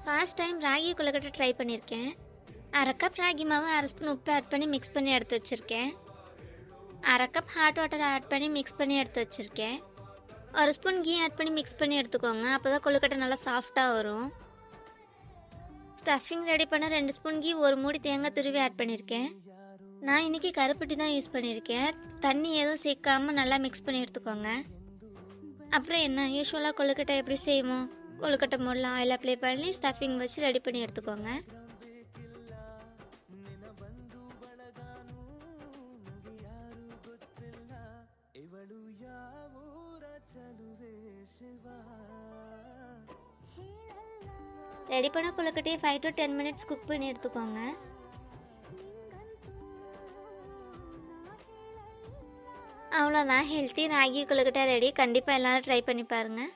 First time ragi கொழுக்கட்டை try பண்ணியிருக்கேன். 1/2 cup ragi மாவு 1/2 spoon உப்பு ஆட் பண்ணி மிக்ஸ் பண்ணி எடுத்து வச்சுருக்கேன். 1/2 கப் ஹாட் வாட்டர் ஆட் பண்ணி மிக்ஸ் பண்ணி எடுத்து வச்சுருக்கேன். 1 ஸ்பூன் கீ ஆட் பண்ணி மிக்ஸ் பண்ணி எடுத்துக்கோங்க. அப்போ தான் கொழுக்கட்டை நல்லா சாஃப்டாக வரும். ஸ்டஃபிங் ரெடி பண்ண 2 ஸ்பூன் கீ, 1 மூடி தேங்காய் துருவி ஆட் பண்ணியிருக்கேன். நான் இன்றைக்கி கருப்பட்டி தான் யூஸ் பண்ணியிருக்கேன். தண்ணி எதுவும் சேர்க்காமல் நல்லா மிக்ஸ் பண்ணி எடுத்துக்கோங்க. அப்புறம் என்ன, யூஸ்வலாக கொழுக்கட்டை எப்படி செய்வோம், கொழுக்கட்டை மோடில் ஆயில் அப்ளை பண்ணி ஸ்டஃபிங் வச்சு ரெடி பண்ணி எடுத்துக்கோங்க. ரெடி பண்ண கொழுக்கட்டையை 5 to 10 மினிட்ஸ் குக் பண்ணி எடுத்துக்கோங்க. அவ்வளோதான், ஹெல்த்தி ராகி கொழுக்கட்டை ரெடி. கண்டிப்பாக எல்லோரும் ட்ரை பண்ணி பாருங்கள்.